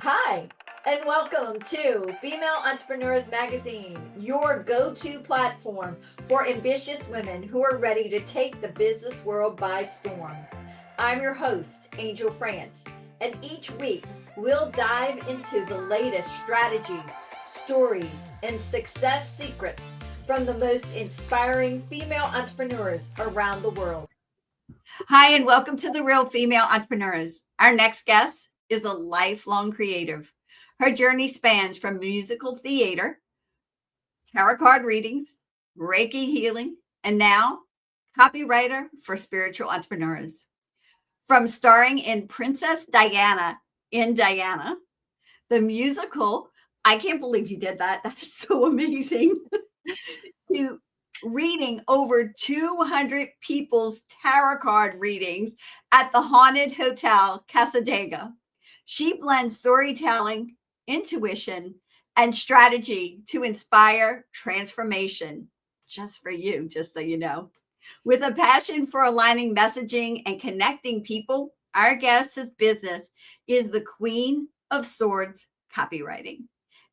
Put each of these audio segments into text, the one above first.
Hi, and welcome to Female Entrepreneurs Magazine, your go-to platform for ambitious women who are ready to take the business world by storm. I'm your host, Angel France, and each week we'll dive into the latest strategies, stories, and success secrets from the most inspiring female entrepreneurs around the world. Hi, and welcome to The Real Female Entrepreneurs. Our next guest is a lifelong creative. Her journey spans from musical theater, tarot card readings, Reiki healing, and now copywriter for spiritual entrepreneurs. From starring in Princess Diana in Diana, the musical, I can't believe you did that. That is so amazing. To reading over 200 people's tarot card readings at the haunted Hotel Cassadaga. She blends storytelling, intuition, and strategy to inspire transformation. Just for you, just so you know. With a passion for aligning messaging and connecting people, our guest's business is the Queen of Swords Copywriting.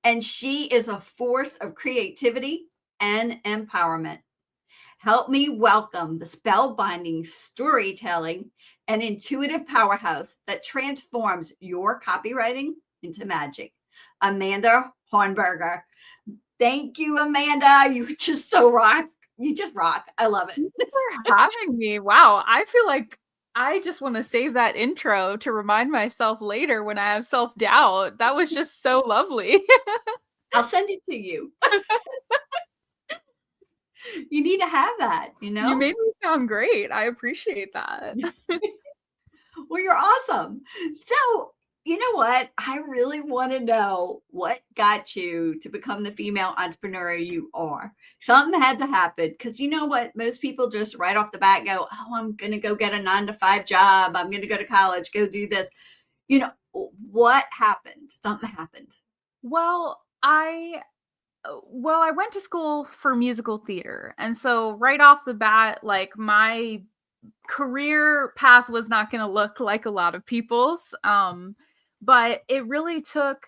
And she is a force of creativity and empowerment. Help me welcome the spellbinding storytelling and intuitive powerhouse that transforms your copywriting into magic. Amanda Hornberger. Thank you, Amanda. You just so rock. You just rock. I love it. Thank you for having me. Wow. I feel like I just want to save that intro to remind myself later when I have self-doubt. That was just so lovely. I'll send it to you. You need to have that, you know? You made me sound great. I appreciate that. Well, you're awesome. So, you know what? I really want to know what got you to become the female entrepreneur you are. Something had to happen because you know what? Most people just right off the bat go, oh, I'm going to go get a 9-to-5 job. I'm going to go to college, go do this. You know, what happened? Something happened. Well, I went to school for musical theater. And so right off the bat, like my career path was not going to look like a lot of people's. But it really took,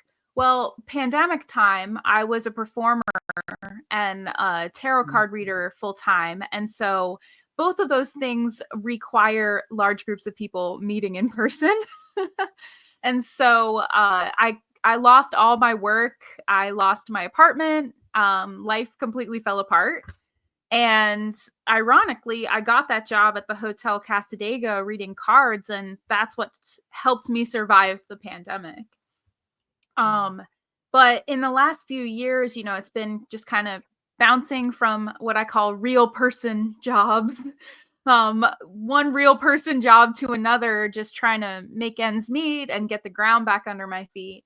pandemic time, I was a performer and a tarot card reader full time. And so both of those things require large groups of people meeting in person. And so I lost all my work. I lost my apartment. Life completely fell apart. And ironically, I got that job at the Hotel Cassadaga reading cards, and that's what helped me survive the pandemic. But in the last few years, you know, it's been just kind of bouncing from what I call real person jobs, one real person job to another, just trying to make ends meet and get the ground back under my feet.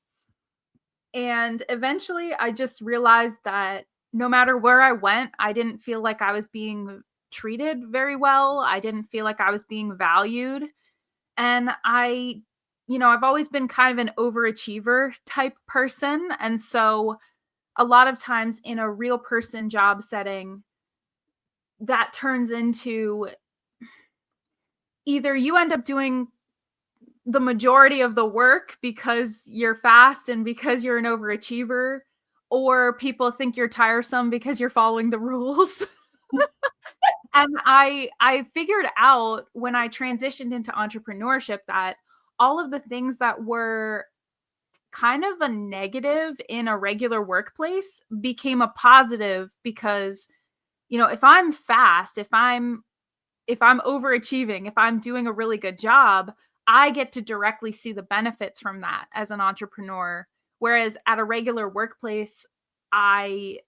And eventually I just realized that no matter where I went, I didn't feel like I was being treated very well. I didn't feel like I was being valued. And I've always been kind of an overachiever type person. And so a lot of times in a real person job setting, that turns into either you end up doing the majority of the work because you're fast and because you're an overachiever, or people think you're tiresome because you're following the rules. And I figured out when I transitioned into entrepreneurship that all of the things that were kind of a negative in a regular workplace became a positive because, you know, if I'm fast, if I'm overachieving, if I'm doing a really good job, I get to directly see the benefits from that as an entrepreneur. Whereas at a regular workplace, the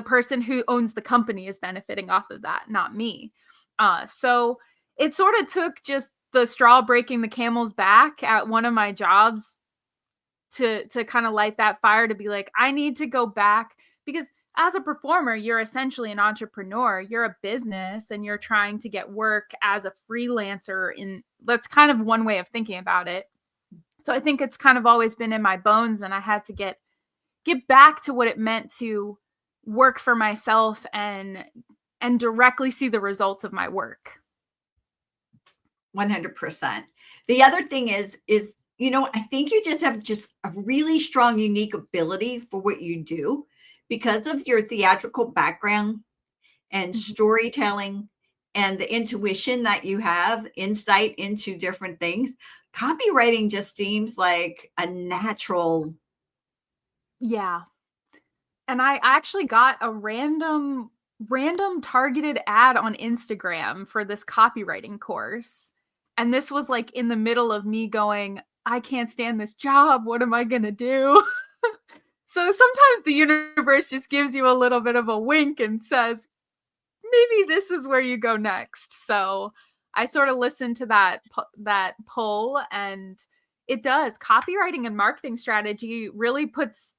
person who owns the company is benefiting off of that, not me. So it sort of took just the straw breaking the camel's back at one of my jobs to kind of light that fire to be like, I need to go back, because as a performer, you're essentially an entrepreneur. You're a business and you're trying to get work as a freelancer. That's kind of one way of thinking about it. So I think it's kind of always been in my bones, and I had to get back to what it meant to work for myself and directly see the results of my work. 100%. The other thing is I think you just have a really strong, unique ability for what you do because of your theatrical background and Mhm. storytelling and the intuition that you have, insight into different things. Copywriting just seems like a natural. Yeah. And I actually got a random targeted ad on Instagram for this copywriting course. And this was like in the middle of me going, I can't stand this job. What am I going to do? So sometimes the universe just gives you a little bit of a wink and says, maybe this is where you go next. So I sort of listened to that pull, and it does. Copywriting and marketing strategy really puts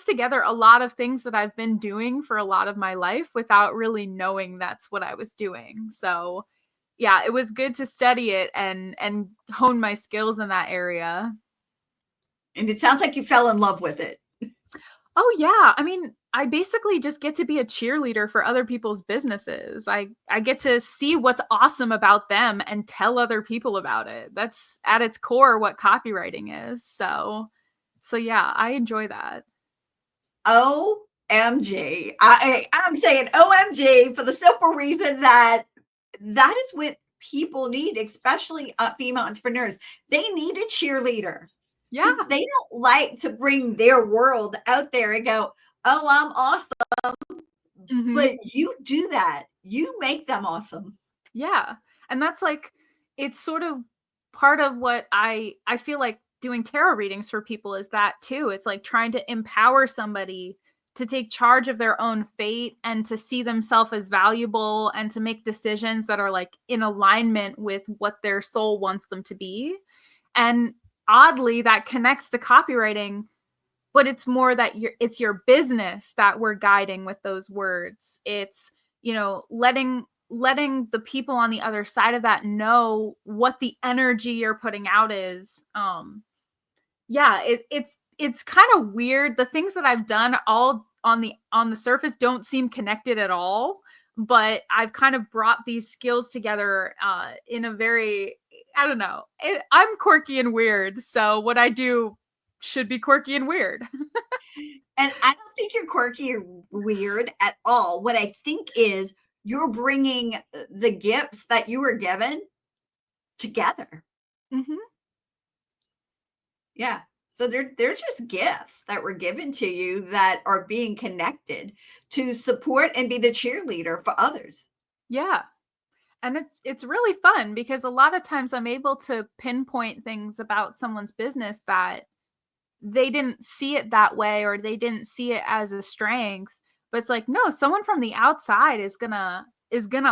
together a lot of things that I've been doing for a lot of my life without really knowing that's what I was doing. So yeah, it was good to study it and hone my skills in that area. And it sounds like you fell in love with it. Oh yeah, I mean, I basically just get to be a cheerleader for other people's businesses. I get to see what's awesome about them and tell other people about it. That's at its core what copywriting is. So yeah, I enjoy that. OMG. I'm saying OMG for the simple reason that is what people need, especially female entrepreneurs. They need a cheerleader Yeah. because they don't like to bring their world out there and go, oh, I'm awesome. Mhm. But you do that. You make them awesome. Yeah. And that's like, it's sort of part of what I feel like doing tarot readings for people is that too. It's like trying to empower somebody to take charge of their own fate and to see themselves as valuable and to make decisions that are like in alignment with what their soul wants them to be. And oddly, that connects to copywriting, but it's more that it's your business that we're guiding with those words. It's, letting the people on the other side of that know what the energy you're putting out is. Yeah, it's kind of weird. The things that I've done all on the surface don't seem connected at all, but I've kind of brought these skills together in a very, I don't know. I'm quirky and weird, so what I do should be quirky and weird. And I don't think you're quirky or weird at all. What I think is you're bringing the gifts that you were given together. Mhm. Yeah. So they're just gifts that were given to you that are being connected to support and be the cheerleader for others. Yeah. And it's really fun because a lot of times I'm able to pinpoint things about someone's business that they didn't see it that way or they didn't see it as a strength, but it's like, no, someone from the outside is gonna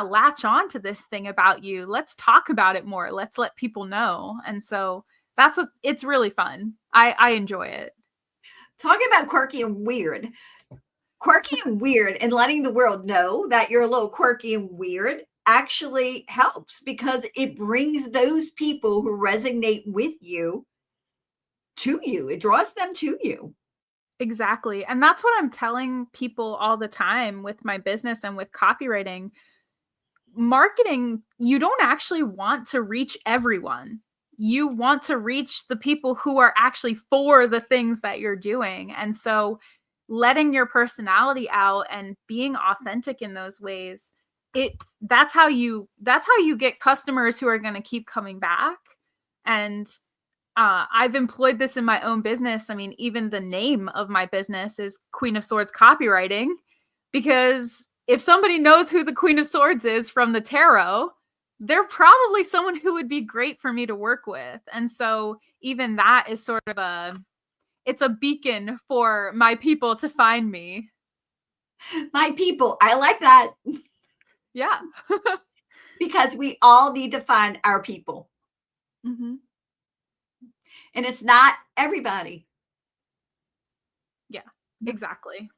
latch on to this thing about you. Let's talk about it more. Let's let people know. And so it's really fun. I enjoy it. Talking about quirky and weird and letting the world know that you're a little quirky and weird actually helps because it brings those people who resonate with you to you. It draws them to you. Exactly. And that's what I'm telling people all the time with my business and with copywriting. Marketing, you don't actually want to reach everyone. You want to reach the people who are actually for the things that you're doing. And so letting your personality out and being authentic in those ways, that's how you get customers who are going to keep coming back. And I've employed this in my own business. I mean, even the name of my business is Queen of Swords Copywriting, because if somebody knows who the Queen of Swords is from the tarot, they're probably someone who would be great for me to work with. And so even that is sort of it's a beacon for my people to find me. My people, I like that Yeah. because we all need to find our people. Mm-hmm. And it's not everybody. Yeah, exactly.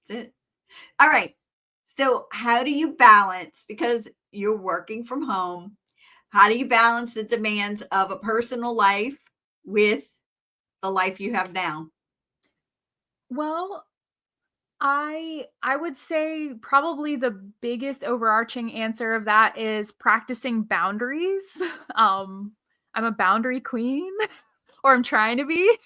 That's it. All right. So, how do you balance, because you're working from home, how do you balance the demands of a personal life with the life you have now? Well, I would say probably the biggest overarching answer of that is practicing boundaries. Um I'm a boundary queen or I'm trying to be.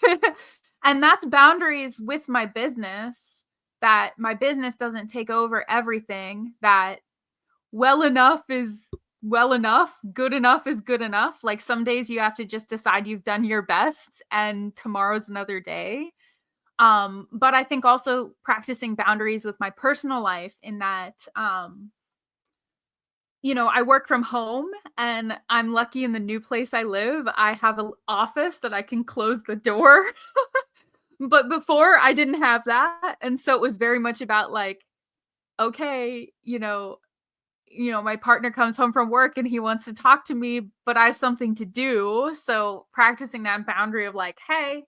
And that's boundaries with my business, that my business doesn't take over everything, that well enough is well enough, good enough is good enough. Like some days you have to just decide you've done your best and tomorrow's another day. But I think also practicing boundaries with my personal life in that, I work from home and I'm lucky in the new place I live. I have an office that I can close the door. But before I didn't have that. And so it was very much about like, okay, my partner comes home from work and he wants to talk to me, but I have something to do. So practicing that boundary of like, hey,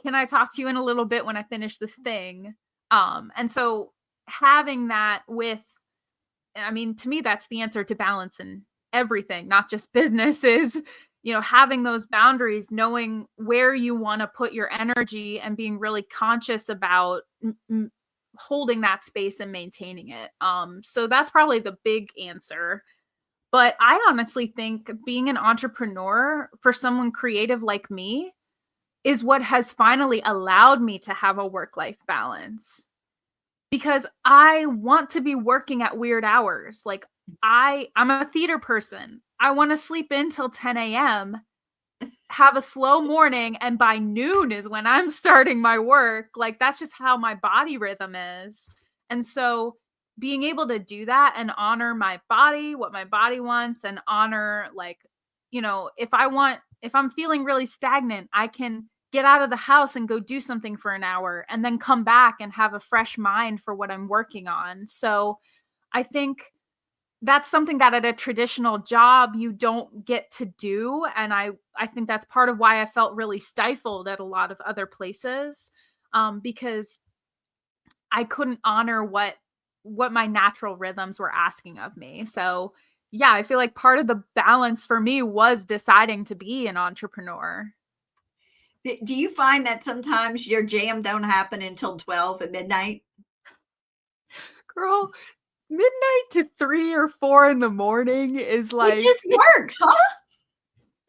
can I talk to you in a little bit when I finish this thing? And so having that to me, that's the answer to balance in everything, not just business, is, having those boundaries, knowing where you want to put your energy and being really conscious about holding that space and maintaining it. So that's probably the big answer. But I honestly think being an entrepreneur for someone creative like me is what has finally allowed me to have a work-life balance. Because I want to be working at weird hours. Like I'm a theater person. I want to sleep in till 10 a.m., have a slow morning, and by noon is when I'm starting my work. Like that's just how my body rhythm is. And so being able to do that and honor my body, what my body wants, and honor if I'm feeling really stagnant, I can get out of the house and go do something for an hour and then come back and have a fresh mind for what I'm working on. So I think that's something that at a traditional job you don't get to do. And I think that's part of why I felt really stifled at a lot of other places, because I couldn't honor what my natural rhythms were asking of me. So yeah, I feel like part of the balance for me was deciding to be an entrepreneur. Do you find that sometimes your jam don't happen until 12 at midnight? Girl, midnight to 3 or 4 in the morning is like... It just works, huh?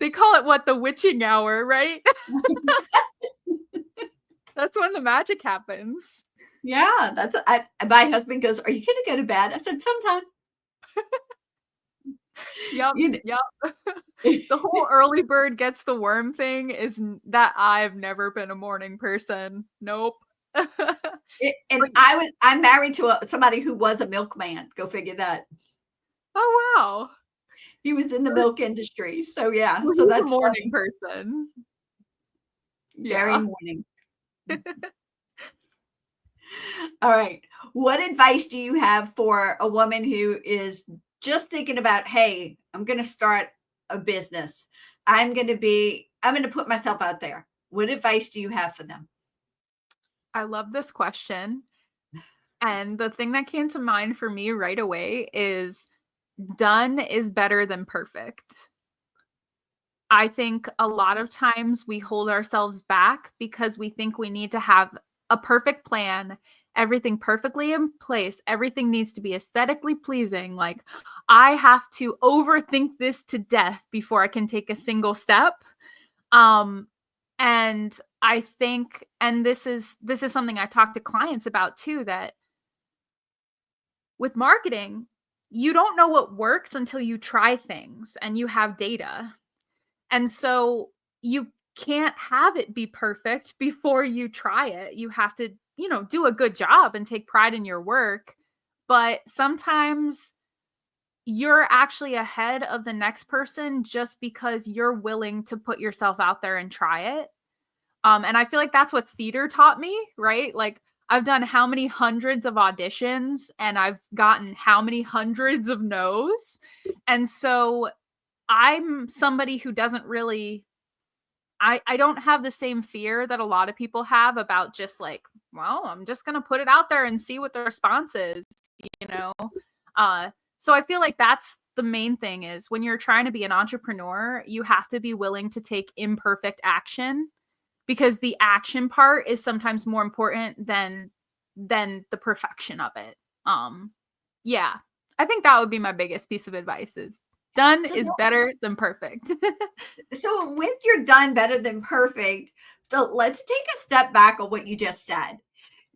They call it what? The witching hour, right? That's when the magic happens. Yeah, my husband goes, "Are you going to go to bed?" I said, "Sometime." Yep. The whole early bird gets the worm thing is that I've never been a morning person. Nope. I'm married to somebody who was a milkman. Go figure that. Oh wow. He was in the milk industry. So yeah. So that's a morning person. Very morning. All right. What advice do you have for a woman who is just thinking about, hey, I'm going to start a business. I'm going to put myself out there. What advice do you have for them? I love this question. And the thing that came to mind for me right away is done is better than perfect. I think a lot of times we hold ourselves back because we think we need to have a perfect plan, everything perfectly in place. Everything needs to be aesthetically pleasing. Like I have to overthink this to death before I can take a single step. And I think, and this is something I talk to clients about too, that with marketing, you don't know what works until you try things and you have data. And so you can't have it be perfect before you try it. You have to, do a good job and take pride in your work. But sometimes you're actually ahead of the next person just because you're willing to put yourself out there and try it. And I feel like that's what theater taught me, right? Like I've done how many hundreds of auditions and I've gotten how many hundreds of no's. And so I'm somebody who doesn't really, I don't have the same fear that a lot of people have about just like, well, I'm just going to put it out there and see what the response is, So I feel like that's the main thing is when you're trying to be an entrepreneur, you have to be willing to take imperfect action because the action part is sometimes more important than the perfection of it. Yeah, I think that would be my biggest piece of advice is Done So, is better than perfect. so when you're done better than perfect, so let's take a step back on what you just said.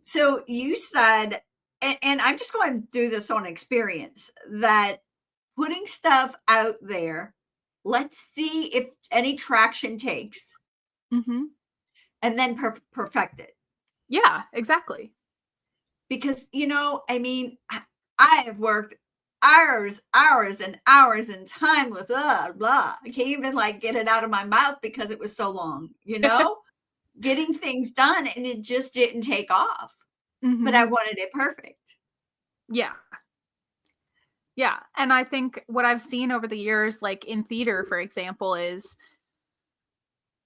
So you said, and I'm just going through this on experience, that putting stuff out there, let's see if any traction takes, Mm-hmm. and then perfect it. Yeah, exactly. Because, I mean, I have worked hours and hours and time with blah. I can't even like get it out of my mouth because it was so long, getting things done, and it just didn't take off. Mm-hmm. But I wanted it perfect. Yeah. Yeah. And I think what I've seen over the years, like in theater, for example, is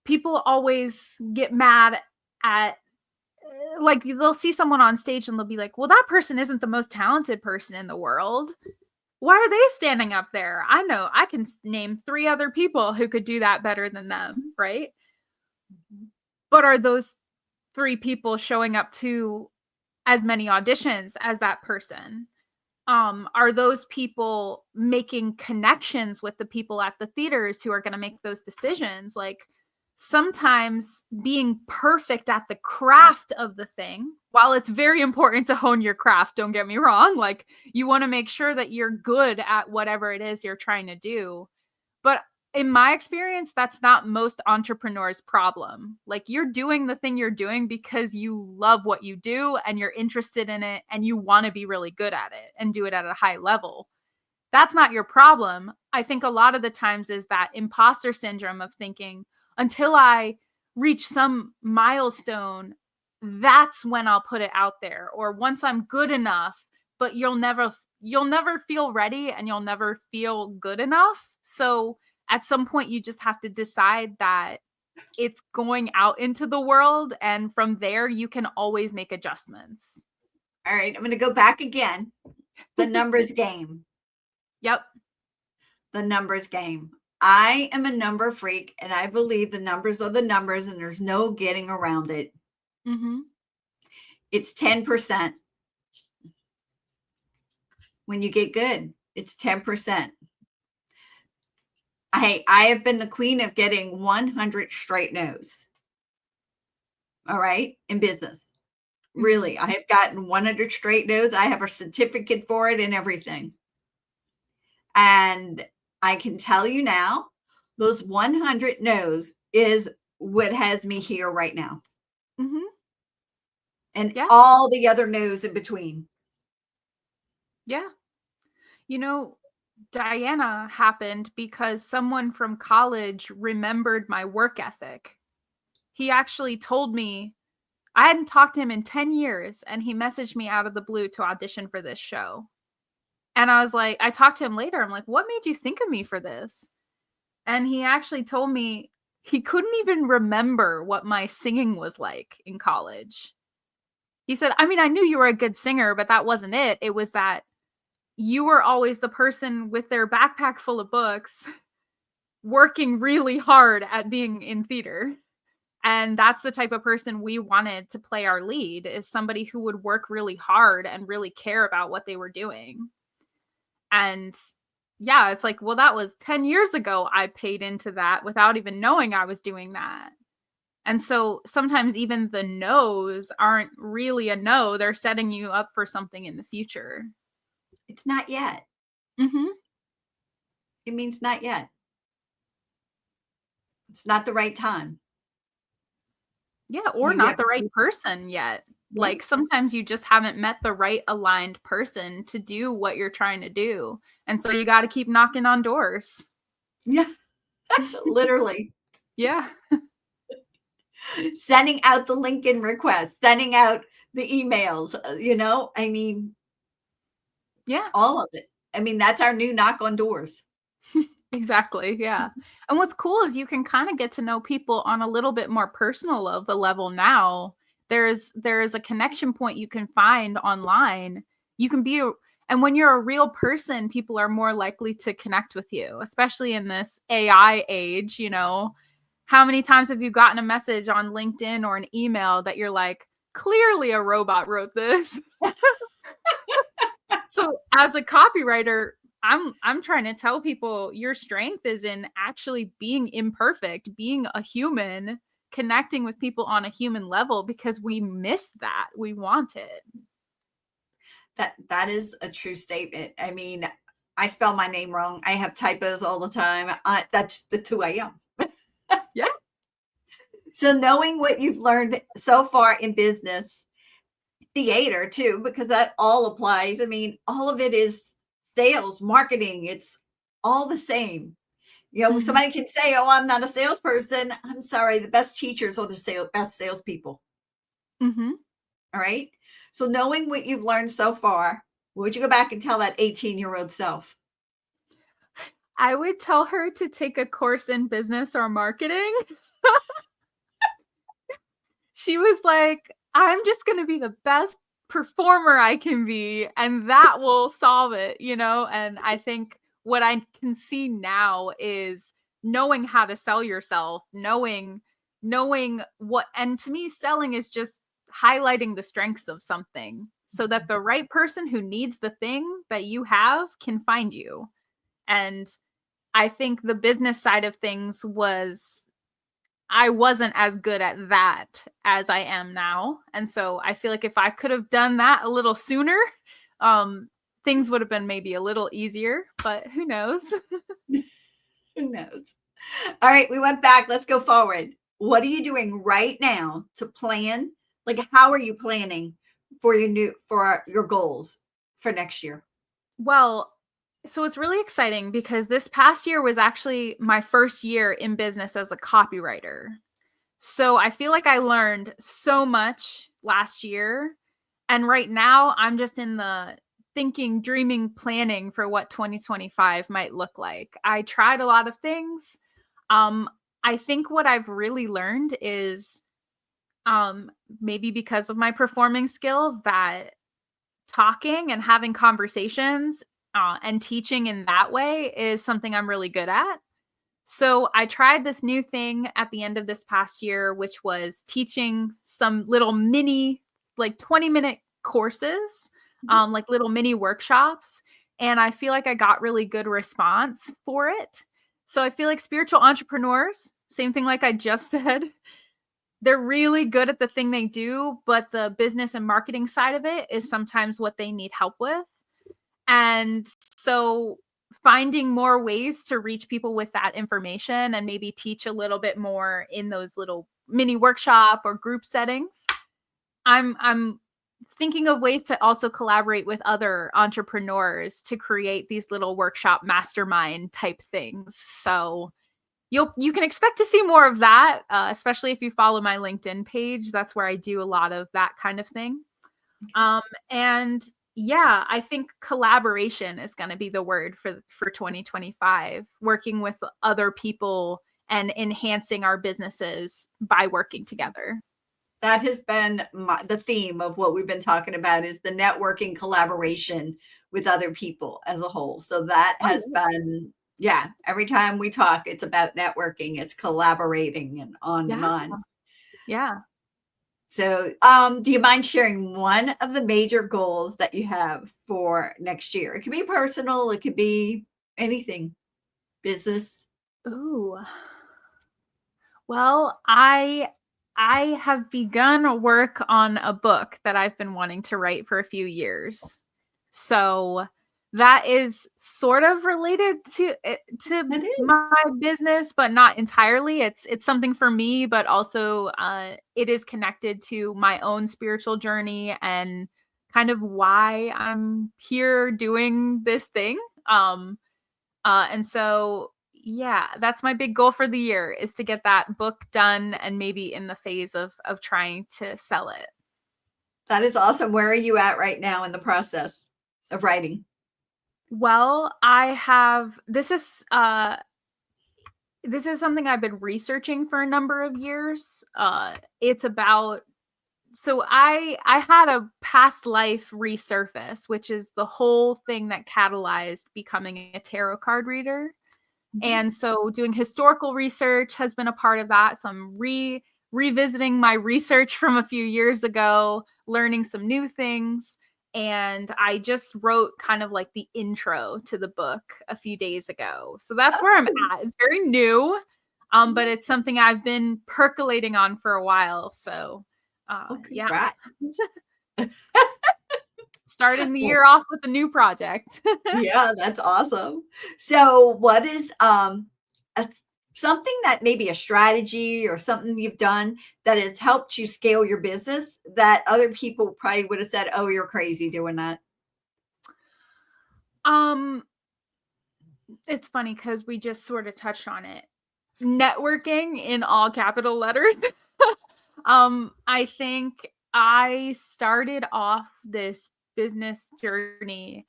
people always get mad at, like, they'll see someone on stage and they'll be like, well, that person isn't the most talented person in the world. Why are they standing up there? I know I can name 3 other people who could do that better than them, right? Mm-hmm. But are those 3 people showing up to as many auditions as that person? Are those people making connections with the people at the theaters who are going to make those decisions? Like, sometimes being perfect at the craft of the thing, while it's very important to hone your craft, don't get me wrong, like, you want to make sure that you're good at whatever it is you're trying to do. But in my experience, that's not most entrepreneurs' problem. Like, you're doing the thing you're doing because you love what you do and you're interested in it and you want to be really good at it and do it at a high level. That's not your problem. I think a lot of the times is that imposter syndrome of thinking, until I reach some milestone, that's when I'll put it out there. Or once I'm good enough, but you'll never feel ready and you'll never feel good enough. So at some point you just have to decide that it's going out into the world, and from there you can always make adjustments. All right, I'm going to go back again. The numbers game. Yep. The numbers game. I am a number freak, and I believe the numbers are the numbers, and there's no getting around it. Mm-hmm. It's 10%. When you get good, it's 10%. I have been the queen of getting 100 straight no's. All right, in business. Really, I have gotten 100 straight no's. I have a certificate for it and everything. And I can tell you now, those 100 no's is what has me here right now. Mm-hmm. And all the other no's in between. Yeah. Diana happened because someone from college remembered my work ethic. He actually told me, I hadn't talked to him in 10 years, and he messaged me out of the blue to audition for this show. And I was like, I talked to him later. I'm like, what made you think of me for this? And he actually told me he couldn't even remember what my singing was like in college. He said, I mean, I knew you were a good singer, but that wasn't it. It was that you were always the person with their backpack full of books working really hard at being in theater. And that's the type of person we wanted to play our lead, is somebody who would work really hard and really care about what they were doing. And yeah, it's like, well, that was 10 years ago. I paid into that without even knowing I was doing that. And so sometimes even the no's aren't really a no. They're setting you up for something in the future. It's not yet. Mm-hmm. It means not yet. It's not the right time. Yeah, or not the right person yet. Yeah. Like, sometimes you just haven't met the right aligned person to do what you're trying to do. And so you got to keep knocking on doors. Yeah, literally. Yeah. Sending out the LinkedIn request, sending out the emails, I mean, yeah, all of it. I mean, that's our new knock on doors. Exactly. Yeah. And what's cool is you can kind of get to know people on a little bit more personal of a level now. There's a connection point you can find online. You can be and when you're a real person, people are more likely to connect with you, especially in this AI age. How many times have you gotten a message on LinkedIn or an email that you're like, clearly a robot wrote this? So as a copywriter, I'm trying to tell people your strength is in actually being imperfect, being a human, connecting with people on a human level, because we miss that. We want it. That is a true statement. I mean, I spell my name wrong. I have typos all the time. That's who I am. Yeah. So knowing what you've learned so far in business, theater too, because that all applies. I mean, all of it is sales, marketing. It's all the same. You know, somebody can say, "Oh, I'm not a salesperson." I'm sorry. The best teachers are the best salespeople. Mm-hmm. All right. So knowing what you've learned so far, what would you go back and tell that 18-year-old self? I would tell her to take a course in business or marketing. She was like, I'm just going to be the best performer I can be, and that will solve it, you know? And I think what I can see now is knowing how to sell yourself, knowing what, and to me, selling is just highlighting the strengths of something so that the right person who needs the thing that you have can find you. And I think the business side of things I wasn't as good at that as I am now. And so I feel like if I could have done that a little sooner, things would have been maybe a little easier, but who knows? Who knows? All right, we went back. Let's go forward. What are you doing right now to plan? Like, how are you planning for your goals for next year? Well, so it's really exciting because this past year was actually my first year in business as a copywriter. So I feel like I learned so much last year. And right now I'm just in the thinking, dreaming, planning for what 2025 might look like. I tried a lot of things. I think what I've really learned is maybe because of my performing skills, that talking and having conversations and teaching in that way is something I'm really good at. So I tried this new thing at the end of this past year, which was teaching some little mini, like 20-minute courses, like little mini workshops. And I feel like I got really good response for it. So I feel like spiritual entrepreneurs, same thing like I just said, they're really good at the thing they do, but the business and marketing side of it is sometimes what they need help with. And so finding more ways to reach people with that information and maybe teach a little bit more in those little mini workshop or group settings. I'm thinking of ways to also collaborate with other entrepreneurs to create these little workshop mastermind type things. So you can expect to see more of that, especially if you follow my LinkedIn page. That's where I do a lot of that kind of thing. And yeah, I think collaboration is going to be the word for 2025, working with other people and enhancing our businesses by working together. That has been the theme of what we've been talking about, is the networking collaboration with other people as a whole. So that has been, every time we talk, it's about networking, it's collaborating, and on and on. Yeah. So do you mind sharing one of the major goals that you have for next year? It could be personal, it could be anything, business. Ooh. Well, I have begun work on a book that I've been wanting to write for a few years. So that is sort of related to my business, but not entirely. It's something for me, but also it is connected to my own spiritual journey and kind of why I'm here doing this thing. And so, yeah, that's my big goal for the year, is to get that book done and maybe in the phase of trying to sell it. That is awesome. Where are you at right now in the process of writing? Well, this is something I've been researching for a number of years. It's about, so I had a past life resurface, which is the whole thing that catalyzed becoming a tarot card reader. And so doing historical research has been a part of that. So I'm revisiting my research from a few years ago, learning some new things. And I just wrote kind of like the intro to the book a few days ago. So that's where I'm at. It's very new, but it's something I've been percolating on for a while. So yeah. Starting the year off with a new project. Yeah, that's awesome. So what is something that maybe a strategy or something you've done that has helped you scale your business that other people probably would have said, "Oh, you're crazy doing that"? It's funny because we just sort of touched on it. Networking in all capital letters. I think I started off this business journey.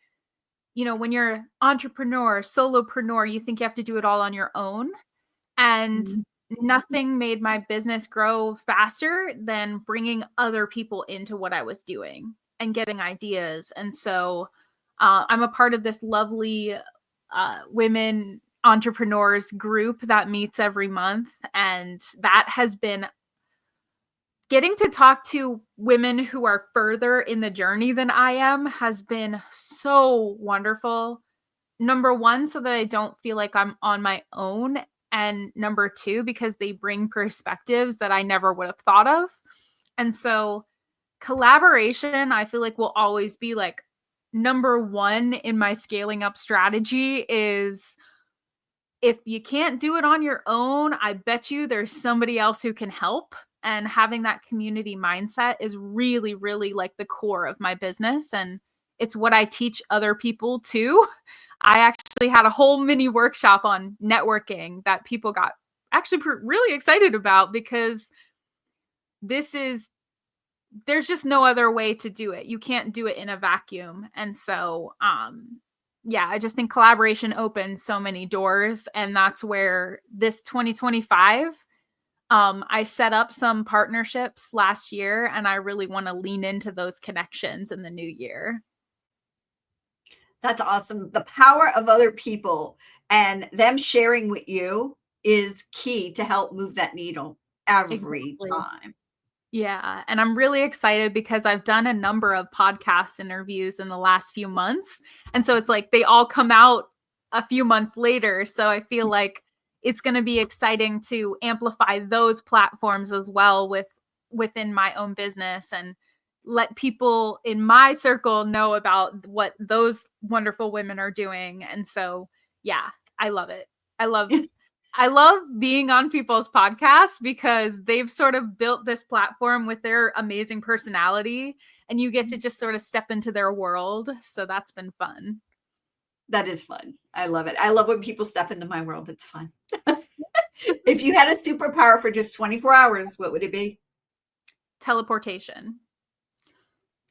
You know, when you're entrepreneur, solopreneur, you think you have to do it all on your own. And nothing made my business grow faster than bringing other people into what I was doing and getting ideas. And so I'm a part of this lovely women entrepreneurs group that meets every month. And that has been getting to talk to women who are further in the journey than I am has been so wonderful. Number one, so that I don't feel like I'm on my own. And number two, because they bring perspectives that I never would have thought of. And so collaboration, I feel like will always be like number one in my scaling up strategy. Is if you can't do it on your own, I bet you there's somebody else who can help. And having that community mindset is really, really like the core of my business. And it's what I teach other people too. I actually had a whole mini workshop on networking that people got actually really excited about, because there's just no other way to do it. You can't do it in a vacuum. And so, yeah, I just think collaboration opens so many doors. And that's where this 2025, I set up some partnerships last year, and I really want to lean into those connections in the new year. That's awesome. The power of other people and them sharing with you is key to help move that needle every time. Yeah. And I'm really excited because I've done a number of podcast interviews in the last few months. And so it's like they all come out a few months later. So I feel like it's going to be exciting to amplify those platforms as well within my own business, and let people in my circle know about what those wonderful women are doing. And so, yeah, I love it. I love being on people's podcasts because they've sort of built this platform with their amazing personality, and you get to just sort of step into their world. So that's been fun. That is fun. I love it. I love when people step into my world. It's fun. If you had a superpower for just 24 hours, what would it be? Teleportation.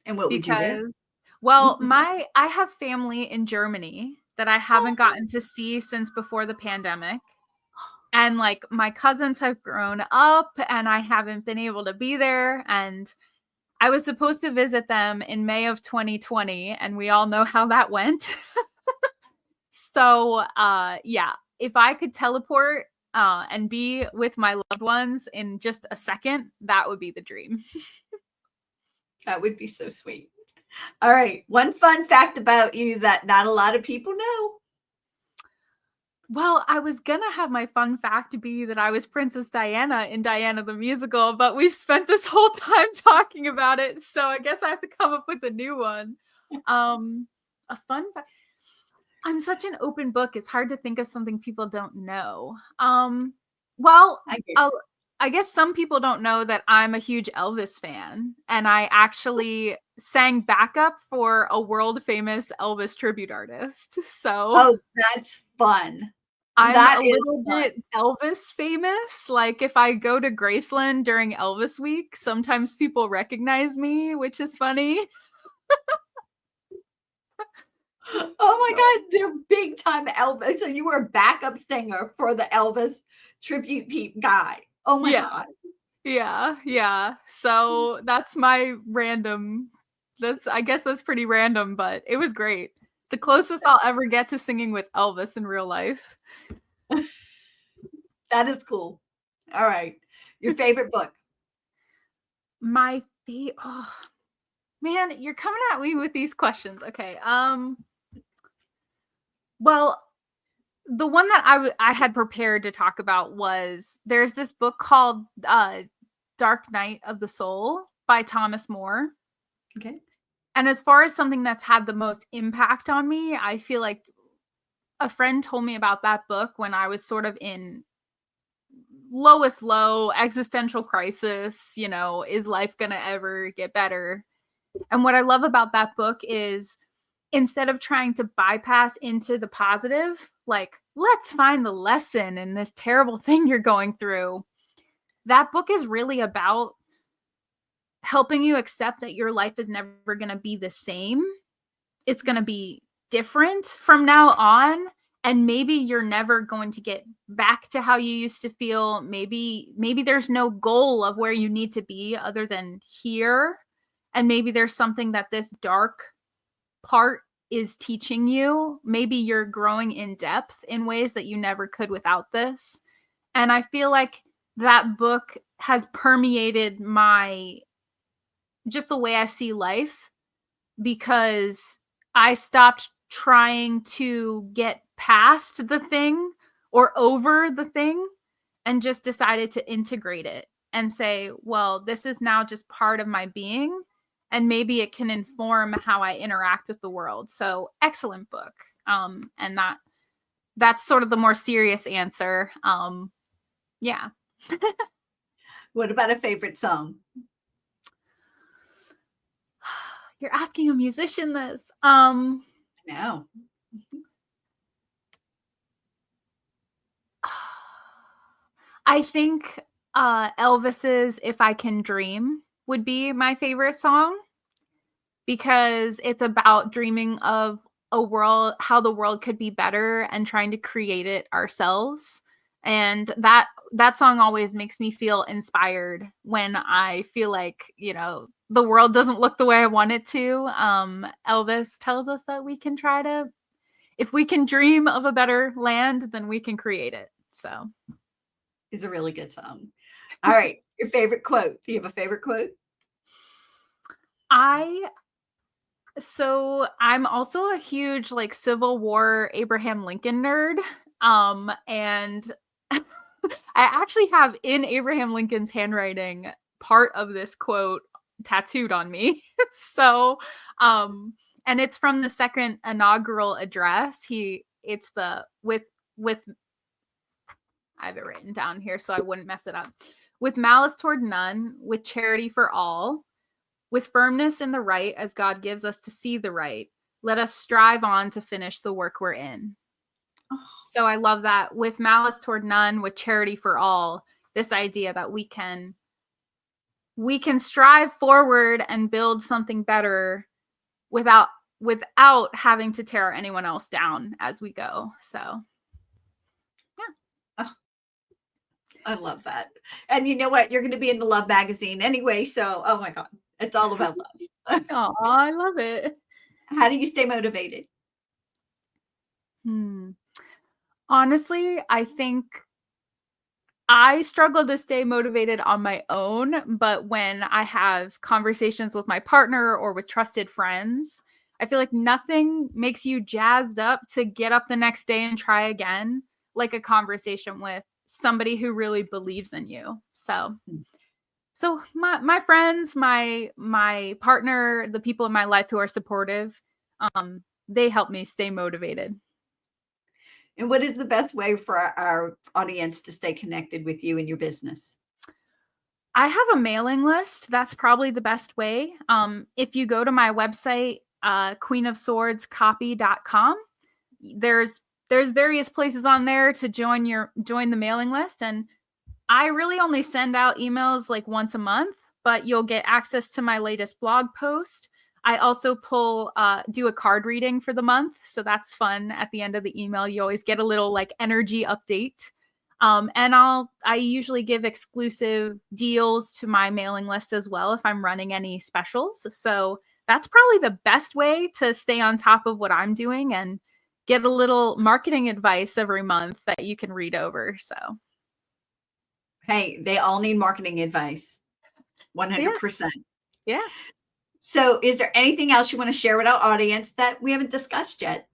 And what would you do? Well, I have family in Germany that I haven't gotten to see since before the pandemic. And like my cousins have grown up and I haven't been able to be there. And I was supposed to visit them in May of 2020, and we all know how that went. So, yeah, if I could teleport and be with my loved ones in just a second, that would be the dream. That would be so sweet. All right. One fun fact about you that not a lot of people know. Well, I was going to have my fun fact be that I was Princess Diana in Diana the Musical, but we've spent this whole time talking about it. So I guess I have to come up with a new one. A fun fact. I'm such an open book. It's hard to think of something people don't know. Well, I guess some people don't know that I'm a huge Elvis fan, and I actually sang backup for a world famous Elvis tribute artist. So that's fun. I'm a little bit Elvis famous. Like if I go to Graceland during Elvis week, sometimes people recognize me, which is funny. Oh my God, they're big time Elvis. So you were a backup singer for the Elvis tribute guy. Oh my God. Yeah. So that's my random. I guess that's pretty random, but it was great. The closest I'll ever get to singing with Elvis in real life. That is cool. All right. Your favorite book? My Man, you're coming at me with these questions. Okay. Well, the one that I had prepared to talk about was there's this book called Dark Night of the Soul by Thomas More. Okay. And as far as something that's had the most impact on me, I feel like a friend told me about that book when I was sort of in lowest low existential crisis. You know, is life gonna ever get better? And what I love about that book is instead of trying to bypass into the positive, like, let's find the lesson in this terrible thing you're going through, that book is really about helping you accept that your life is never going to be the same. It's going to be different from now on. And maybe you're never going to get back to how you used to feel. Maybe there's no goal of where you need to be other than here. And maybe there's something that this dark part is teaching you. Maybe you're growing in depth in ways that you never could without this. And I feel like that book has permeated just the way I see life, because I stopped trying to get past the thing or over the thing and just decided to integrate it and say, well, this is now just part of my being, and maybe it can inform how I interact with the world. So excellent book. And that's sort of the more serious answer. Yeah. What about a favorite song? You're asking a musician this. No. I think Elvis's If I Can Dream would be my favorite song, because it's about dreaming of a world, how the world could be better, and trying to create it ourselves. And that song always makes me feel inspired when I feel like, you know, the world doesn't look the way I want it to. Elvis tells us that we can if we can dream of a better land, then we can create it. So It's a really good song. All right. Your favorite quote. Do you have a favorite quote? So I'm also a huge like Civil War Abraham Lincoln nerd. And I actually have in Abraham Lincoln's handwriting part of this quote tattooed on me. So, and it's from the second inaugural address. It's the with I have it written down here so I wouldn't mess it up. With malice toward none, with charity for all, with firmness in the right as God gives us to see the right, let us strive on to finish the work we're in. Oh. So I love that. With malice toward none, with charity for all, this idea that we can strive forward and build something better without having to tear anyone else down as we go. So I love that. And you know what? You're going to be in the Love magazine anyway. So, oh my God, it's all about love. Oh, I love it. How do you stay motivated? Honestly, I think I struggle to stay motivated on my own, but when I have conversations with my partner or with trusted friends, I feel like nothing makes you jazzed up to get up the next day and try again, like a conversation with somebody who really believes in you. So my friends, my partner, the people in my life who are supportive, they help me stay motivated. And what is the best way for our audience to stay connected with you and your business? I have a mailing list. That's probably the best way. If you go to my website, queenofswordscopy.com, there's various places on there to join the mailing list. And I really only send out emails like once a month, but you'll get access to my latest blog post. I also do a card reading for the month. So that's fun. At the end of the email, you always get a little like energy update. And I usually give exclusive deals to my mailing list as well if I'm running any specials. So that's probably the best way to stay on top of what I'm doing and get a little marketing advice every month that you can read over. So, hey, they all need marketing advice. 100%. Yeah. So is there anything else you want to share with our audience that we haven't discussed yet?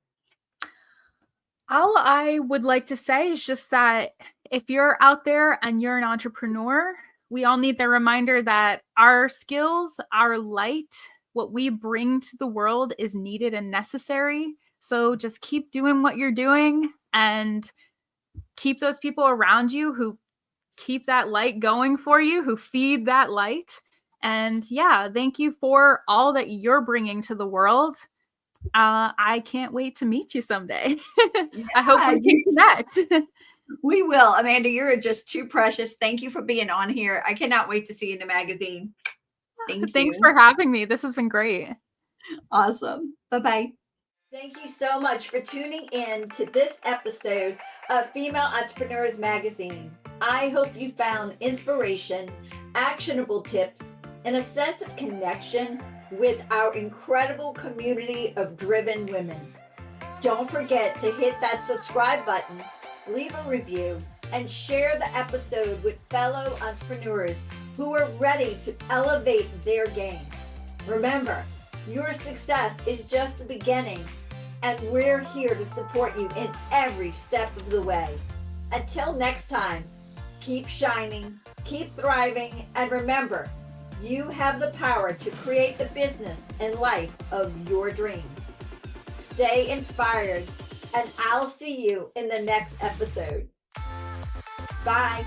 All I would like to say is just that if you're out there and you're an entrepreneur, we all need the reminder that our skills, our light, what we bring to the world is needed and necessary. So just keep doing what you're doing and keep those people around you who keep that light going for you, who feed that light. And yeah, thank you for all that you're bringing to the world. I can't wait to meet you someday. I hope we can connect. We will. Amanda, you're just too precious. Thank you for being on here. I cannot wait to see you in the magazine. Thanks for having me. This has been great. Awesome. Bye-bye. Thank you so much for tuning in to this episode of Female Entrepreneurs Magazine. I hope you found inspiration, actionable tips, and a sense of connection with our incredible community of driven women. Don't forget to hit that subscribe button, leave a review, and share the episode with fellow entrepreneurs who are ready to elevate their game. Remember, your success is just the beginning, and we're here to support you in every step of the way. Until next time, keep shining, keep thriving, and remember, you have the power to create the business and life of your dreams. Stay inspired, and I'll see you in the next episode. Bye.